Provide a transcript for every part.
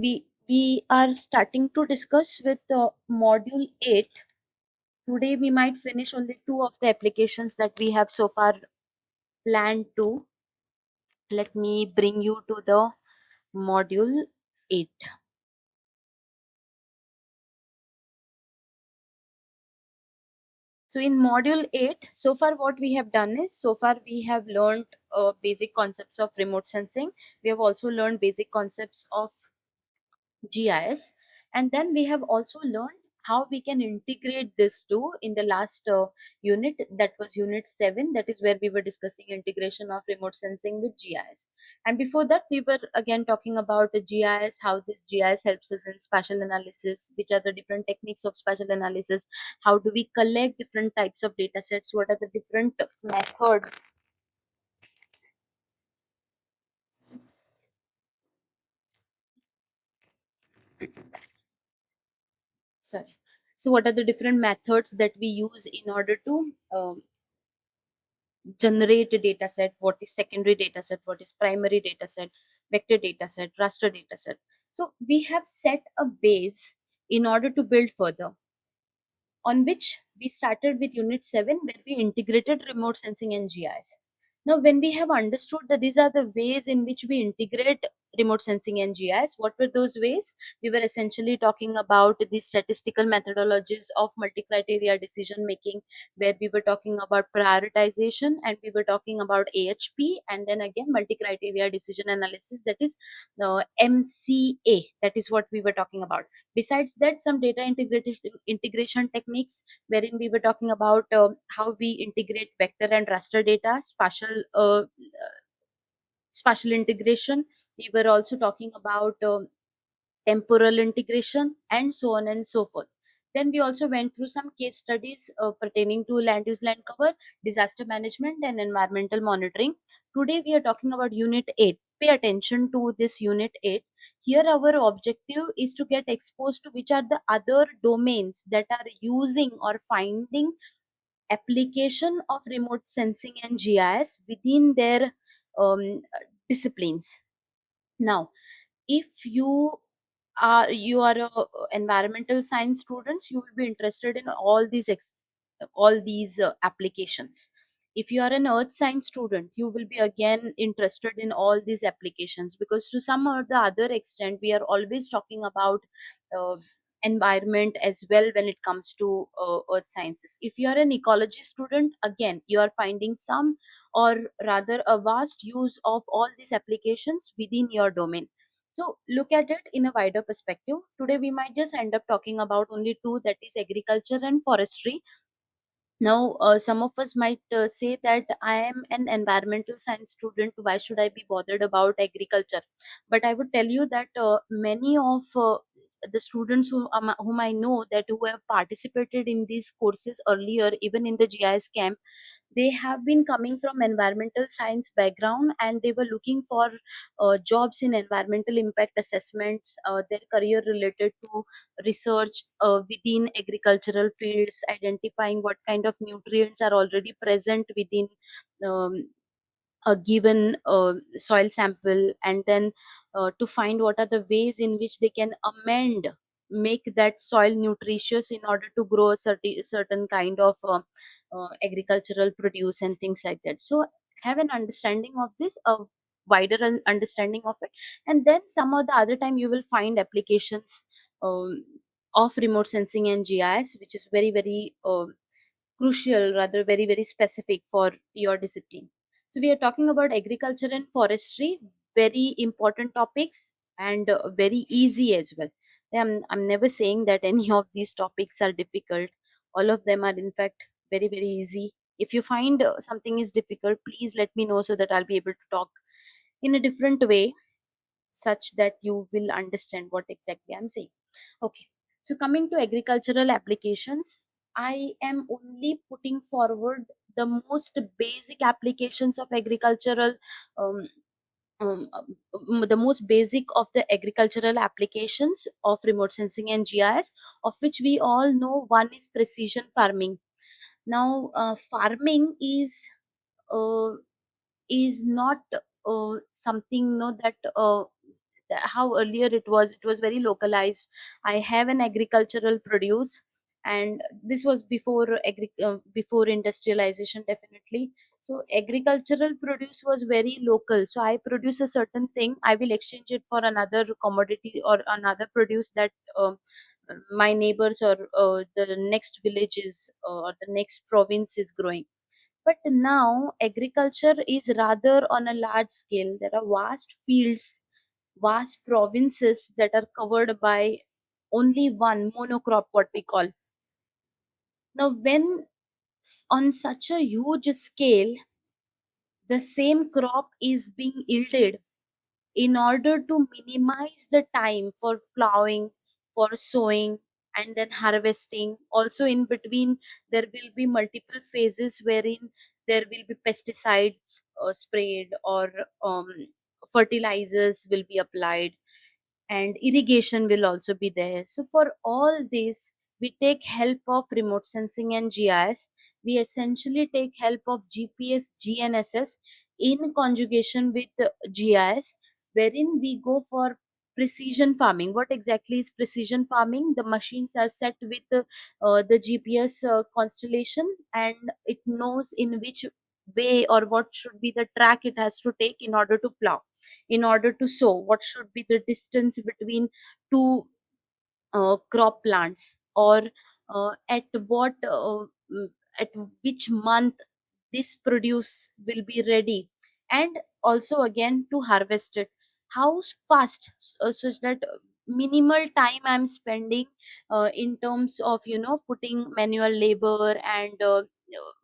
We are starting to discuss with module 8. Today we might finish only two of the applications that we have so far planned to. Let me bring you to the module 8. So in module 8, so far what we have done is, so far we have learned basic concepts of remote sensing. We have also learned basic concepts of GIS, and then we have also learned how we can integrate this too in the last unit, that was unit 7, that is where we were discussing integration of remote sensing with GIS. And before that we were again talking about the GIS, how this GIS helps us in spatial analysis, which are the different techniques of spatial analysis, how do we collect different types of data sets, what are the different methods. Sorry. So what are the different methods that we use in order to generate a data set, what is secondary data set, what is primary data set, vector data set, raster data set. So we have set a base in order to build further, on which we started with unit 7 where we integrated remote sensing and GIS. Now, when we have understood that these are the ways in which we integrate remote sensing and GIS, what were those ways? We were essentially talking about the statistical methodologies of multi-criteria decision making, where we were talking about prioritization and we were talking about AHP, and then again multi-criteria decision analysis, that is MCA, that is what we were talking about. Besides that, some data integration techniques, wherein we were talking about how we integrate vector and raster data, spatial integration. We were also talking about temporal integration, and so on and so forth. Then we also went through some case studies pertaining to land use, land cover, disaster management, and environmental monitoring. Today we are talking about unit 8. Pay attention to this unit 8. Here our objective is to get exposed to which are the other domains that are using or finding application of remote sensing and GIS within their um, disciplines. Now, if you are a environmental science students, you will be interested in all these applications. If you are an earth science student, you will be again interested in all these applications, because to some or the other extent we are always talking about uh, environment as well when it comes to earth sciences. If you are an ecology student, again you are finding some, or rather a vast use of all these applications within your domain. So look at it in a wider perspective. Today we might just end up talking about only two, that is agriculture and forestry. Now, some of us might say that I am an environmental science student. Why should I be bothered about agriculture? But I would tell you that many of the students whom I know, that who have participated in these courses earlier, even in the GIS camp, they have been coming from environmental science background, and they were looking for jobs in environmental impact assessments, their career related to research within agricultural fields, identifying what kind of nutrients are already present within um, a given soil sample, and then to find what are the ways in which they can make that soil nutritious in order to grow a certain kind of agricultural produce and things like that. So have an understanding of this, a wider understanding of it, and then some of the other time you will find applications of remote sensing and GIS, which is very very crucial, rather very very specific for your discipline. So we are talking about agriculture and forestry, very important topics, and very easy as well. I'm never saying that any of these topics are difficult. All of them are in fact very very easy. If you find something is difficult, please let me know so that I'll be able to talk in a different way, such that you will understand what exactly I'm saying. Okay, so coming to agricultural applications, I am only putting forward the most basic applications of agricultural, um, the most basic of the agricultural applications of remote sensing and GIS, of which we all know one is precision farming. Now, farming uh, is not something, no, that how earlier it was very localized. I have an agricultural produce, and this was before before industrialization, definitely. So agricultural produce was very local. So I produce a certain thing, I will exchange it for another commodity or another produce that my neighbors or the next village is or the next province is growing. But now agriculture is rather on a large scale. There are vast fields, vast provinces that are covered by only one monocrop, what we call. Now, when on such a huge scale, the same crop is being yielded, in order to minimize the time for plowing, for sowing, and then harvesting. Also, in between, there will be multiple phases wherein there will be pesticides sprayed, or um, fertilizers will be applied, and irrigation will also be there. So for all this, we take help of remote sensing and GIS. We essentially take help of GPS, GNSS in conjugation with GIS, wherein we go for precision farming. What exactly is precision farming? The machines are set with the GPS constellation, and it knows in which way or what should be the track it has to take in order to plow, in order to sow, what should be the distance between two crop plants, or at what at which month this produce will be ready, and also again to harvest it how fast, such that minimal time I'm spending in terms of putting manual labor, and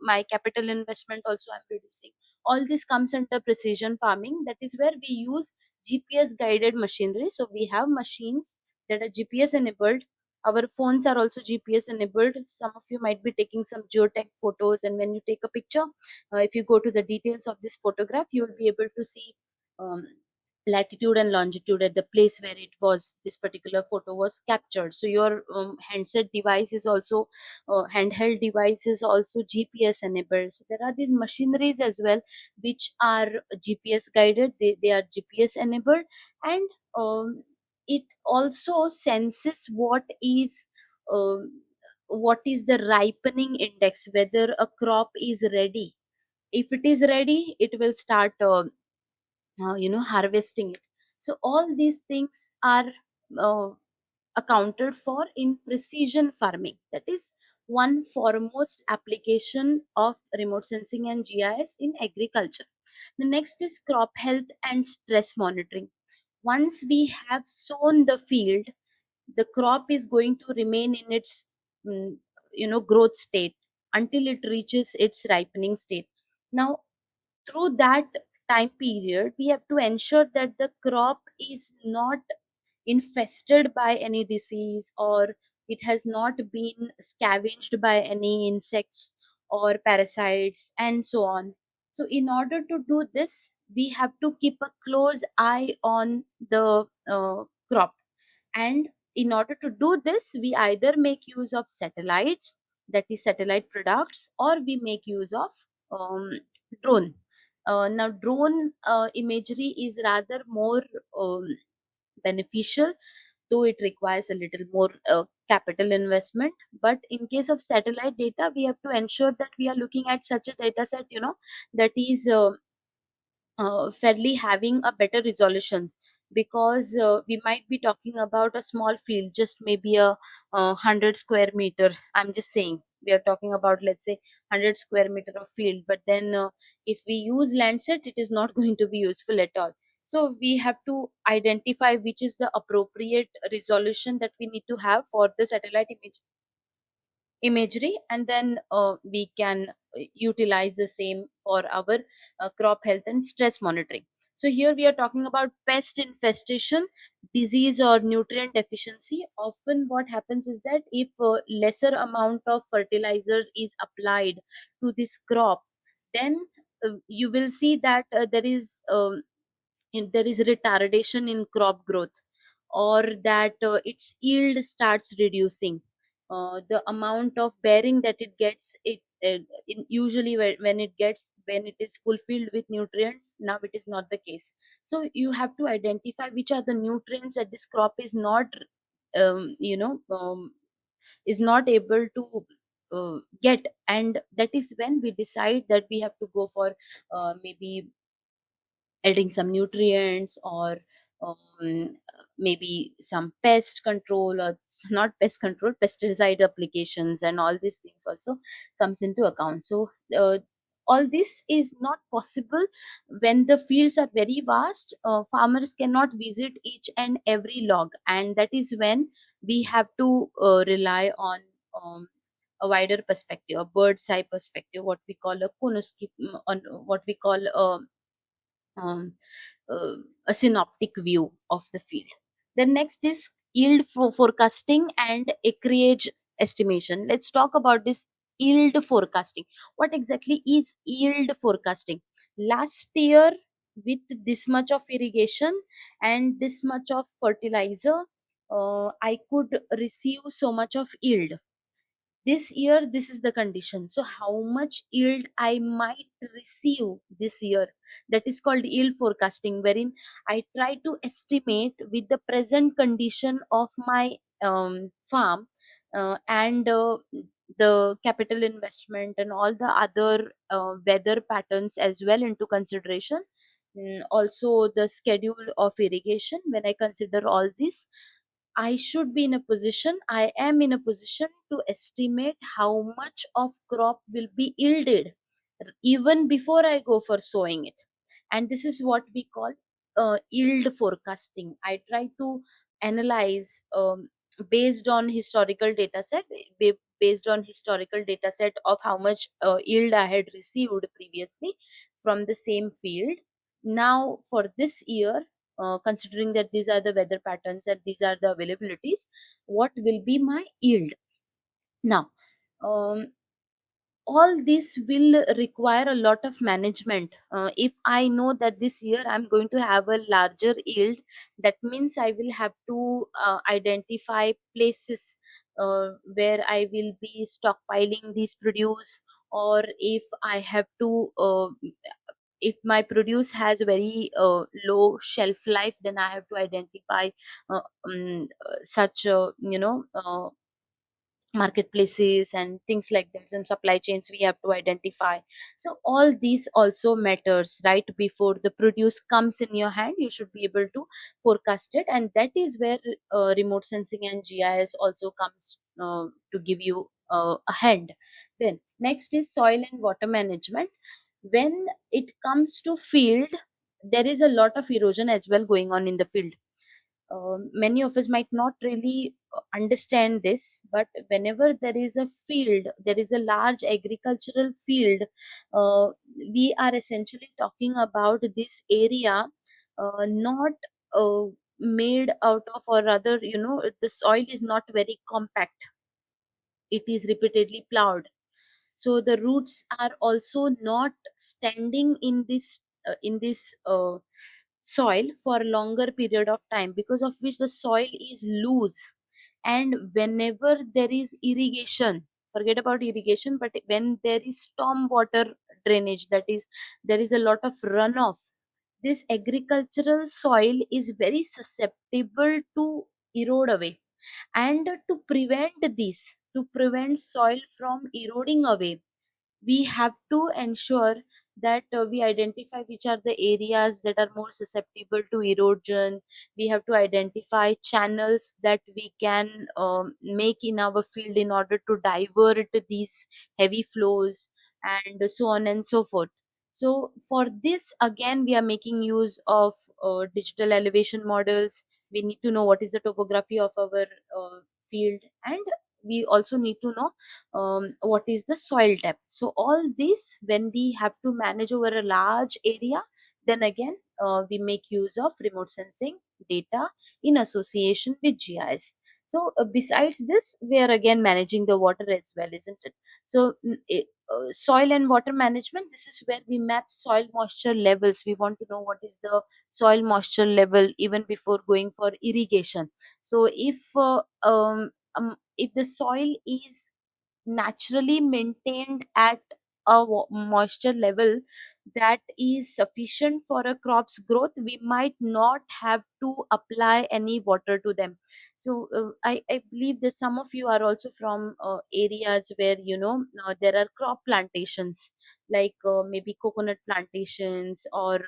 my capital investment also I'm reducing. All this comes under precision farming. That is where we use GPS guided machinery. So we have machines that are GPS enabled. Our phones are also GPS enabled. Some of you might be taking some geotech photos, and when you take a picture, if you go to the details of this photograph, you will be able to see um, latitude and longitude at the place where it was, this particular photo was captured. So your handset device is also handheld device is also GPS enabled. So there are these machineries as well which are GPS guided. They are GPS enabled, and it also senses what is the ripening index, whether a crop is ready. If it is ready, it will start harvesting it. So all these things are uh, accounted for in precision farming. That is one foremost application of remote sensing and GIS in agriculture. The next is crop health and stress monitoring. Once we have sown the field, the crop is going to remain in its mm, growth state until it reaches its ripening state. Now, through that time period, we have to ensure that the crop is not infested by any disease, or it has not been scavenged by any insects or parasites and so on. So in order to do this, we have to keep a close eye on the crop. And in order to do this, we either make use of satellites, that is satellite products, or we make use of um, drone. Now drone imagery is rather more um, beneficial, though it requires a little more capital investment. But in case of satellite data, we have to ensure that we are looking at such a data set, that is fairly having a better resolution, because we might be talking about a small field, just maybe a 100 square meter. I'm just saying, we are talking about, let's say, 100 square meter of field, but then if we use Landsat, it is not going to be useful at all. So we have to identify which is the appropriate resolution that we need to have for the satellite imagery, and then we can utilize the same for our crop health and stress monitoring. So here we are talking about pest infestation, disease, or nutrient deficiency. Often what happens is that if lesser amount of fertilizer is applied to this crop, then you will see that there is retardation in crop growth, or that its yield starts reducing. The amount of bearing that it gets, usually when it is fulfilled with nutrients, now it is not the case. So you have to identify which are the nutrients that this crop is not um, you know um, is not able to get, and that is when we decide that we have to go for maybe adding some nutrients, or maybe some pest control, or not pest control, pesticide applications, and all these things also comes into account. So all this is not possible when the fields are very vast. Farmers cannot visit each and every log, and that is when we have to rely um, a wider perspective, a bird's eye perspective, what we call a konoski, on what we call um, uh, a synoptic view of the field. The next is yield forecasting and acreage estimation. Let's talk about this yield forecasting. What exactly is yield forecasting? Last year, with this much of irrigation and this much of fertilizer, I could receive so much of yield. This year this is the condition, so how much yield I might receive this year, that is called yield forecasting, wherein I try to estimate with the present condition of my farm, and the capital investment and all the other weather patterns as well into consideration. Also the schedule of irrigation, when I consider all this, I am in a position to estimate how much of crop will be yielded even before I go for sowing it. And this is what we call yield forecasting. I try to analyze based on historical data set, based on historical data set of how much yield I had received previously from the same field. Now for this year, considering that these are the weather patterns and these are the availabilities, what will be my yield now? um, all this will require a lot of management. If I know that this year I'm going to have a larger yield, that means I will have to identify places where I will be stockpiling these produce, or if I have to if my produce has very low shelf life, then I have to identify such marketplaces and things like that, and supply chains we have to identify. So all these also matters. Right before the produce comes in your hand, you should be able to forecast it, and that is where remote sensing and GIS also comes to give you a hand. Then next is soil and water management. When it comes to field, there is a lot of erosion as well going on in the field. Many of us might not really understand this, but whenever there is a field, there is a large agricultural field, uh, we are essentially talking about this area not made out of, or rather, the soil is not very compact, it is repeatedly plowed. So the roots are also not standing in this soil for a longer period of time, because of which the soil is loose. And whenever there is irrigation, forget about irrigation, but when there is storm water drainage, that is, there is a lot of runoff, this agricultural soil is very susceptible to erode away. And to prevent soil from eroding away, we have to ensure that we identify which are the areas that are more susceptible to erosion. We have to identify channels that we can make in our field in order to divert these heavy flows, and so on and so forth. So for this, again, we are making use of digital elevation models. We need to know what is the topography of our field, and we also need to know what is the soil depth. So all this, when we have to manage over a large area, then again we make use of remote sensing data in association with GIS. So besides this, we are again managing the water as well, isn't it? So soil and water management, this is where we map soil moisture levels. We want to know what is the soil moisture level even before going for irrigation. So if the soil is naturally maintained at a moisture level that is sufficient for a crop's growth, we might not have to apply any water to them. So I believe that some of you are also from areas where there are crop plantations, like maybe coconut plantations or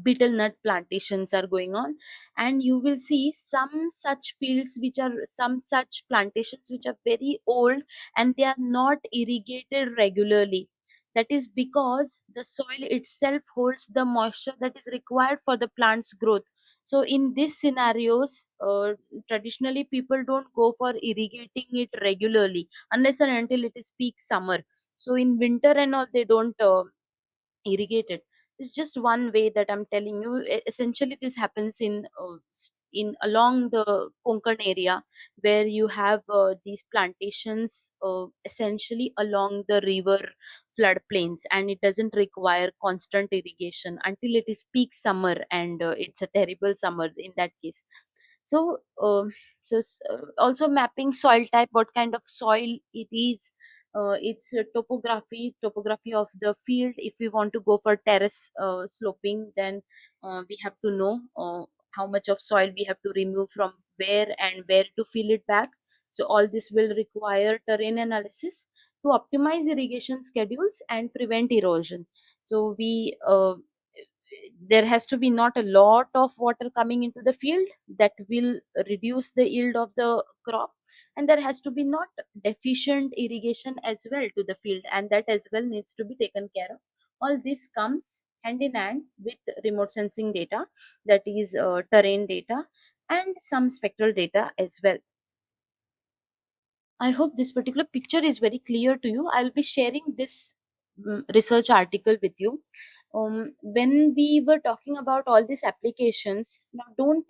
betel nut plantations are going on, and you will see some such plantations which are very old, and they are not irrigated regularly. That is because the soil itself holds the moisture that is required for the plant's growth. So in these scenarios, traditionally people don't go for irrigating it regularly unless and until it is peak summer. So in winter and all, they don't irrigated. It's just one way that I'm telling you. Essentially this happens in along the Konkan area, where you have these plantations essentially along the river floodplains, and it doesn't require constant irrigation until it is peak summer, and it's a terrible summer in that case. So also mapping soil type, what kind of soil it is. It's topography of the field. If we want to go for terrace sloping, then we have to know how much of soil we have to remove from where and where to fill it back. So all this will require terrain analysis to optimize irrigation schedules and prevent erosion. So we there has to be not a lot of water coming into the field that will reduce the yield of the crop, and there has to be not deficient irrigation as well to the field, and that as well needs to be taken care of. All this comes hand in hand with remote sensing data, that is terrain data, and some spectral data as well. I hope this particular picture is very clear to you. I'll be sharing this research article with you. When we were talking about all these applications, now don't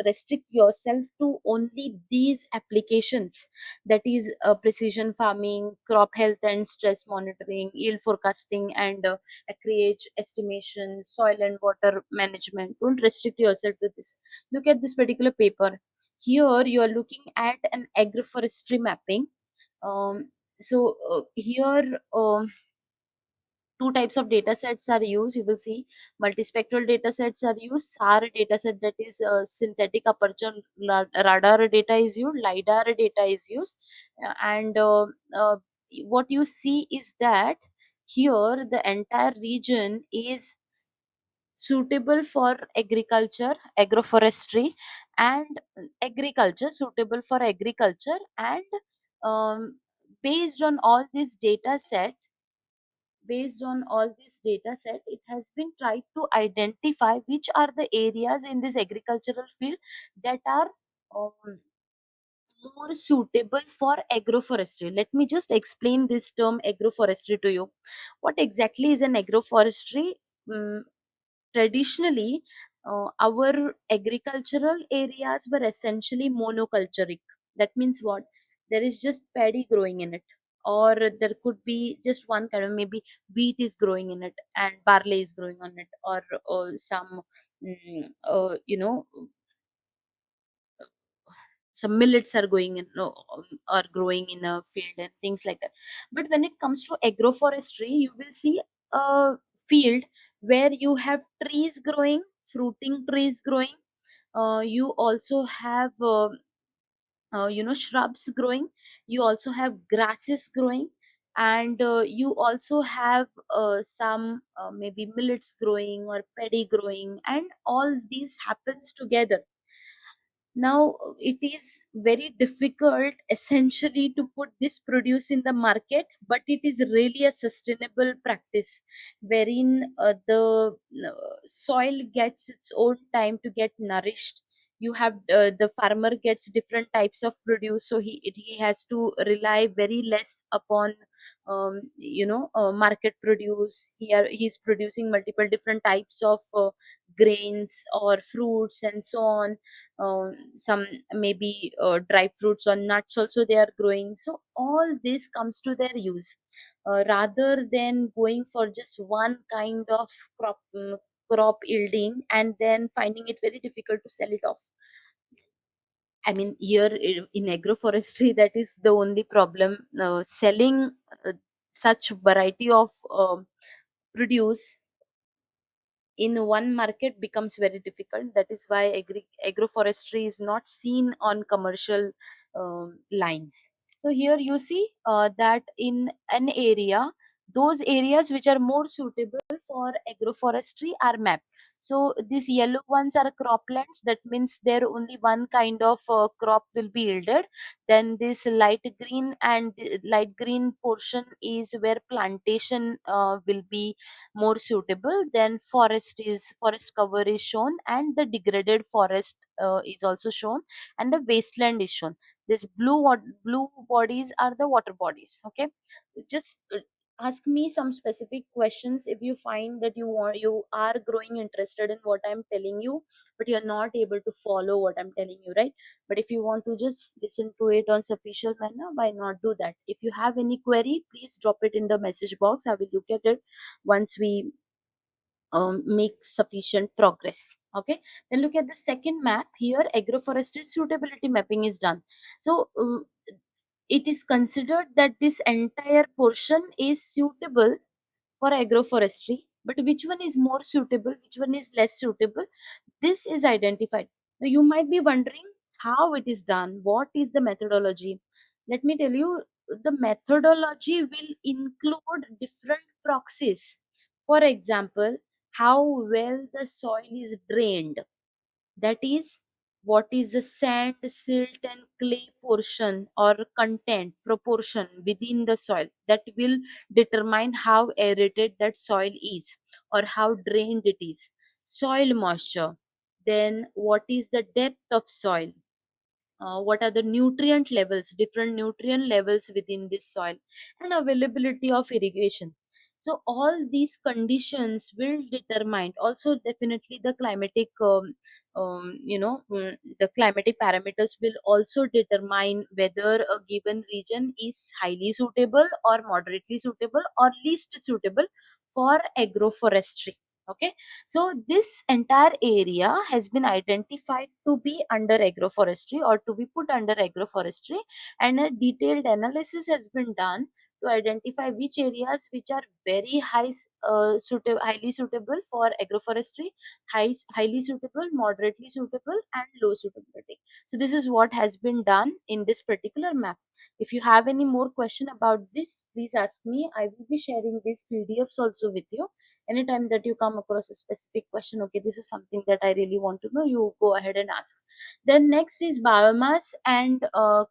restrict yourself to only these applications. That is precision farming, crop health and stress monitoring, yield forecasting, and acreage estimation, soil and water management. Don't restrict yourself to this. Look at this particular paper. Here you are looking at an agroforestry mapping. Here two types of data sets are used. You will see multispectral data sets are used. SAR data set, that is synthetic aperture radar data is used. LiDAR data is used. And what you see is that here the entire region is suitable for agriculture, agroforestry, and suitable for agriculture. And based on all this data set, it has been tried to identify which are the areas in this agricultural field that are um, more suitable for agroforestry. Let me just explain this term agroforestry to you. What exactly is an agroforestry? Mm, Traditionally, our agricultural areas were essentially monoculturic. That means what? There is just paddy growing in it, or there could be just one kind of, maybe wheat is growing in it and barley is growing on it, or some some millets are going in, no, are growing in a field and things like that. But when it comes to agroforestry, you will see a field where you have trees growing, fruiting trees growing. You also have shrubs growing. You also have grasses growing, and you also have some maybe millets growing or paddy growing, and all these happens together. Now it is very difficult essentially to put this produce in the market, but it is really a sustainable practice, wherein the soil gets its own time to get nourished. You have the farmer gets different types of produce, so he has to rely very less upon market produce. He's producing multiple different types of grains or fruits and so on. Some maybe dry fruits or nuts also they are growing. So all this comes to their use, rather than going for just one kind of crop yielding and then finding it very difficult to sell it off. I mean, here in agroforestry, that is the only problem. Selling uh, such variety of produce in one market becomes very difficult. That is why agroforestry is not seen on commercial lines. So here you see that in an area, those areas which are more suitable for agroforestry are mapped. So these yellow ones are croplands. That means there only one kind of crop will be yielded. Then this light green portion is where plantation will be more suitable. Then forest cover is shown, and the degraded forest is also shown, and the wasteland is shown. This blue bodies are the water bodies. Okay, just ask me some specific questions if you find that you are growing interested in what I'm telling you, but you're not able to follow what I'm telling you, right? But if you want to just listen to it on sufficient manner, why not do that? If you have any query, please drop it in the message box. I will look at it once we make sufficient progress. Okay, then look at the second map. Here agroforestry suitability mapping is done. So it is considered that this entire portion is suitable for agroforestry, but which one is more suitable, which one is less suitable, this is identified. Now you might be wondering how it is done, what is the methodology. Let me tell you, the methodology will include different proxies. For example, how well the soil is drained, that is, what is the sand, silt, and clay portion or content proportion within the soil, that will determine how aerated that soil is or how drained it is. Soil moisture, then what is the depth of soil, what are the nutrient levels, different nutrient levels within this soil, and availability of irrigation. So all these conditions will determine also definitely the climatic the climatic parameters will also determine whether a given region is highly suitable or moderately suitable or least suitable for agroforestry. Okay, so this entire area has been identified to be under agroforestry or to be put under agroforestry, and a detailed analysis has been done to identify which areas which are very highly suitable for agroforestry, highly suitable, moderately suitable, and low suitability. So this is what has been done in this particular map. If you have any more question about this, please ask me. I will be sharing these PDFs also with you. Anytime that you come across a specific question, okay, this is something that I really want to know, you go ahead and ask. Then next is biomass and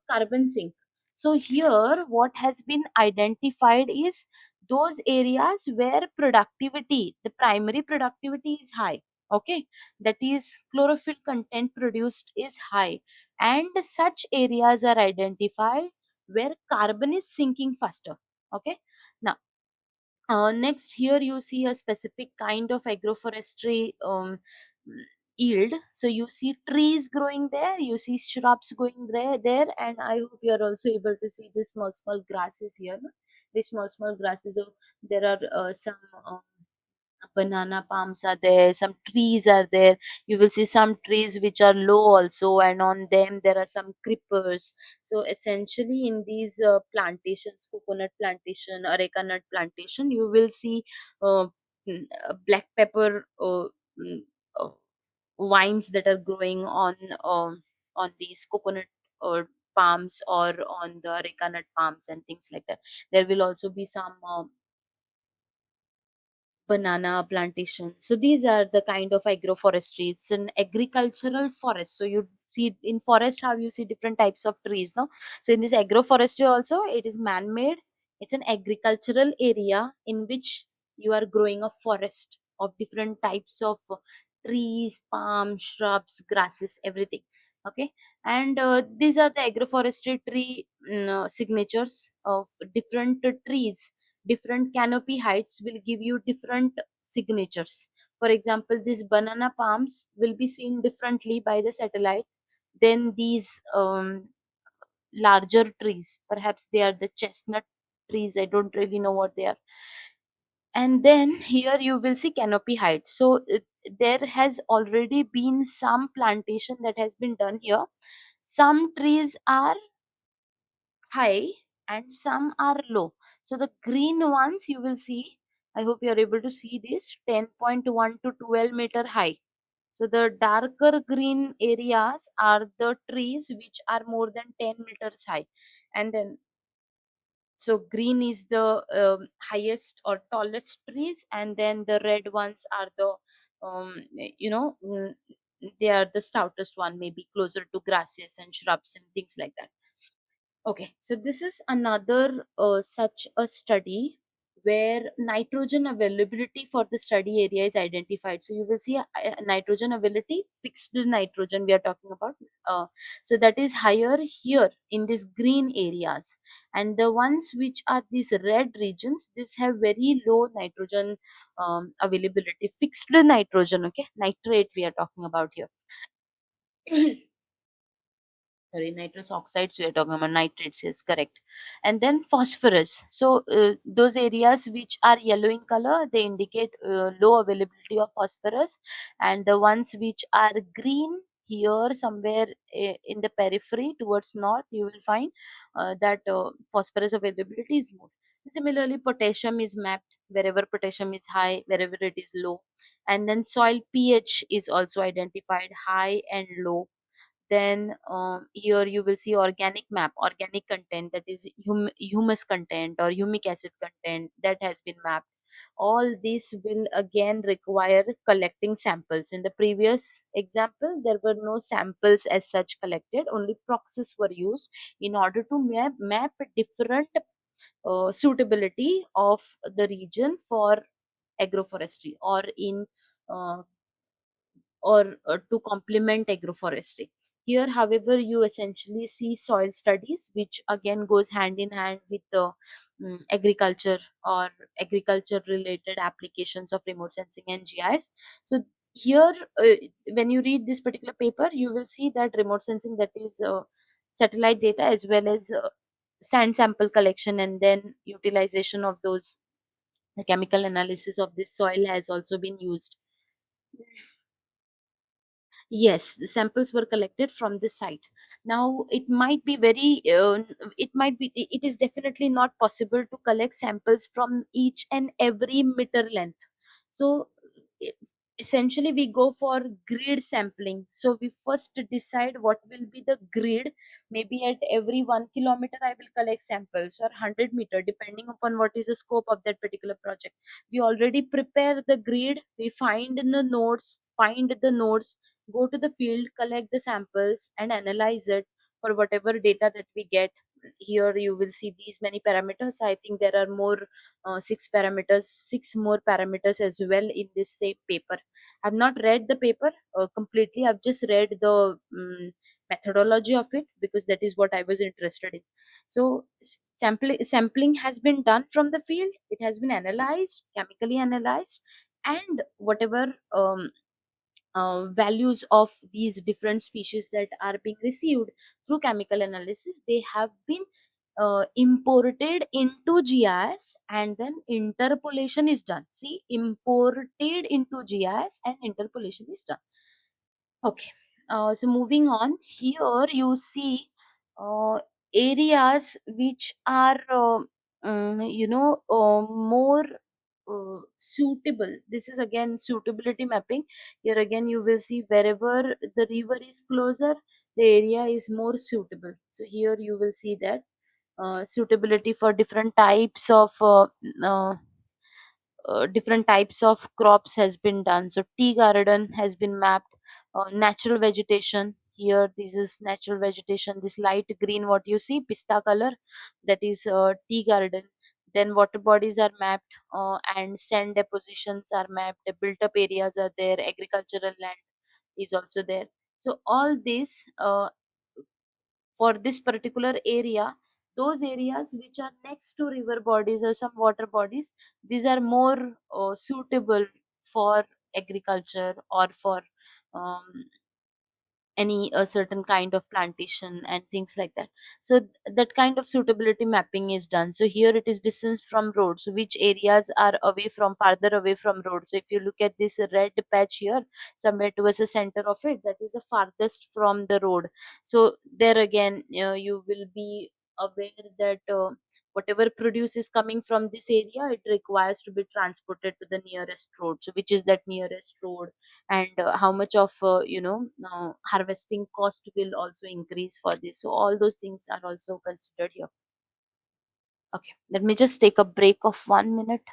carbon sink. So here what has been identified is those areas where productivity, the primary productivity is high. Okay, that is chlorophyll content produced is high, and such areas are identified where carbon is sinking faster. Okay, now next, here you see a specific kind of agroforestry yield. So you see trees growing there, you see shrubs going there, and I hope you are also able to see the small grasses here. No? The small grasses. So there are some banana palms are there, some trees are there. You will see some trees which are low also, and on them there are some creepers. So essentially in these plantations, coconut plantation, areca nut plantation, you will see uh, black pepper uh, vines that are growing on these coconut or palms or on the areca nut palms and things like that. There will also be some banana plantation. So these are the kind of agroforestry. It's an agricultural forest. So you see in forest how you see different types of trees, no? So in this agroforestry also, it is man-made. It's an agricultural area in which you are growing a forest of different types of trees, palms, shrubs, grasses, everything. Okay, and these are the agroforestry tree signatures of different trees. Different canopy heights will give you different signatures. For example, these banana palms will be seen differently by the satellite than these larger trees. Perhaps they are the chestnut trees. I don't really know what they are. And then here you will see canopy height. So there has already been some plantation that has been done here. Some trees are high and some are low. So the green ones you will see, I hope you are able to see this, 10.1 to 12-meter high. So the darker green areas are the trees which are more than 10 meters high. And then, so green is the highest or tallest trees, and then the red ones are the, you know, they are the stoutest one, maybe closer to grasses and shrubs and things like that. Okay, so this is another such a study where nitrogen availability for the study area is identified. So you will see nitrogen availability, fixed nitrogen we are talking about. So that is higher here in these green areas, and the ones which are these red regions, this have very low nitrogen availability, fixed nitrogen. Okay, nitrate we are talking about here. Sorry, nitrous oxides we are talking about, nitrates is correct. And then phosphorus. So those areas which are yellow in color, they indicate low availability of phosphorus, and the ones which are green, here somewhere in the periphery towards north, you will find that phosphorus availability is more. Similarly, potassium is mapped wherever potassium is high, wherever it is low. And then soil pH is also identified, high and low. Then here you will see organic map, organic content, that is humus content or humic acid content, that has been mapped. All this will again require collecting samples. In the previous example, there were no samples as such collected, only proxies were used in order to map different suitability of the region for agroforestry, or in uh, to complement agroforestry. Here, however, you essentially see soil studies, which again goes hand in hand with the agriculture or agriculture related applications of remote sensing and GIS. So here, when you read this particular paper, you will see that remote sensing, that is satellite data, as well as sand sample collection and then utilization of those, the chemical analysis of this soil has also been used. Yes, the samples were collected from the site. Now, it might be it is definitely not possible to collect samples from each and every meter length. So, e- essentially, we go for grid sampling. So, we first decide what will be the grid. Maybe at every 1 kilometer, I will collect samples, or 100 meter, depending upon what is the scope of that particular project. We already prepare the grid, we find the nodes, go to the field, collect the samples, and analyze it for whatever data that we get. Here you will see these many parameters. I think there are more, six more parameters as well in this same paper. I've not read the paper completely. I've just read the methodology of it, because that is what I was interested in. So sampling has been done from the field. It has been analyzed, chemically analyzed, and whatever values of these different species that are being received through chemical analysis, they have been imported into GIS, and then interpolation is done. See, imported into GIS and interpolation is done. Okay, so moving on, here you see uh, areas which are, more suitable. This is again suitability mapping. Here again, you will see wherever the river is closer, the area is more suitable. So here you will see that suitability for different types of crops has been done. So tea garden has been mapped. Natural vegetation, here this is natural vegetation, this light green what you see, pista color, that is tea garden. Then water bodies are mapped, and sand depositions are mapped, the built up areas are there, agricultural land is also there. So all this, for this particular area, those areas which are next to river bodies or some water bodies, these are more suitable for agriculture, or for um, any a certain kind of plantation and things like that. So that kind of suitability mapping is done. So here it is distance from road, so which areas are away from, farther away from road. So if you look at this red patch here, somewhere towards the center of it, that is the farthest from the road. So there again, you will be aware that whatever produce is coming from this area, it requires to be transported to the nearest road. So which is that nearest road, and how much of harvesting cost will also increase for this. So all those things are also considered here. Okay, let me just take a break of 1 minute.